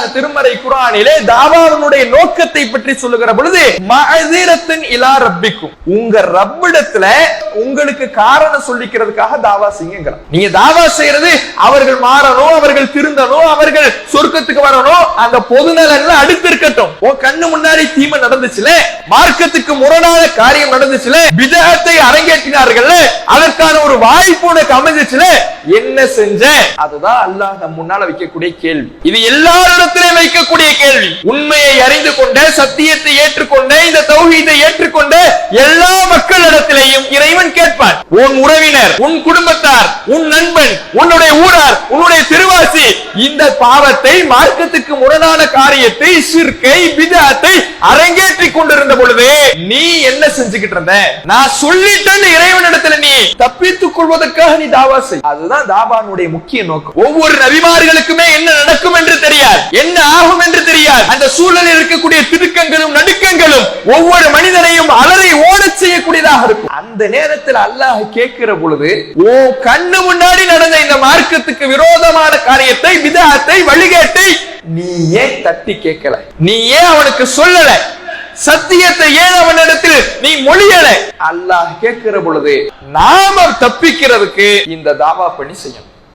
அல்லாஹ் திருமறை குர்ஆனிலே தாவாவுடைய நோக்கத்தை பற்றி சொல்லுகிற பொழுது மஅஸிரத்துன் இலா ரப்பிக்கும், உங்க ரப்பிடத்துல உங்களுக்கு காரணம் சொல்லிக்கிறதுக்காக தாவா செய்யுங்க. நீங்க தாவா செய்யறது அவர்கள் மாறணும், அவர்கள் திருந்தணும், அவர்கள் சொர்க்கத்துக்கு வரணும், அந்த பொதுநலன்ல அடுத்து இருக்கட்டும். உன் கண்ணு முன்னாடி தீமை நடந்துச்சுல, மார்க்கத்துக்கு முரணான காரியம் நடந்துச்சுல, பிதஅத்தை அரங்கேற்றினார்கள், அதற்கான ஒரு வாய்ப்பு உனக்கு அமைஞ்சிச்சுல, என்ன செஞ்ச? அதுதான் அல்லாஹ் நம் முன்னால வைக்கக்கூடிய கேள்வி. இது எல்லாரிடத்திலே வைக்கக்கூடிய கேள்வி. உண்மையை அறிந்து கொண்ட, சத்தியத்தை ஏற்றுக்கொண்ட, இந்த தௌஹீதை ஏற்றுக்கொண்ட எல்லா மக்களிடத்திலேயும் இறைவன் கேட்பான். உன் உறவினர், உன் குடும்பத்தார், உன் நண்பன், உன்னுடைய ஊரார், உன்னுடைய திருவாசி இந்த பாவத்தை, மார்க்கத்துக்கு முரணான காரியத்தை, ஷிர்கை, பிதஅத்தை அரங்கேற்றி கொண்டிருந்த பொழுது நீ என்ன செஞ்சுக்கிட்டு இருந்த? நான் சொல்லிட்டேன்னு இறைவனிடத்துல நீ தப்பித்துக் கொள்வதற்காக நீ தாவா செய். அதுதான் தாவானுடைய முக்கிய நோக்கம். ஒவ்வொரு நபிமார்களுக்குமே என்ன நடக்கும் என்று தெரியாது, என்ன ஆகும் என்று தெரியாது. அந்த சூழலில் இருக்கக்கூடிய திடுக்கங்களும் நடுக்கங்களும் ஒவ்வொரு மனிதனையும் அலறி ஓடச் செய்யக்கூடியதாக இருக்கும். அந்த நேரத்தில் அல்லாஹ் கேட்கிற பொழுது, ஓ கண்ணு முன்னாடி நடந்த இந்த மார்க்கத்துக்கு விரோதமான காரியத்தை, பிதஅத்தை, வழிகேட்டை நீ ஏன் தட்டி கேட்கல? நீ ஏன் அவனுக்கு சொல்லல? சத்தியத்தை ஏன் அவனிடத்தில் நீ மொழியல? அல்லாஹ் கேட்கிற பொழுது நாம தப்பிக்கிறதுக்கு இந்த தாவா பணி செய்யணும்.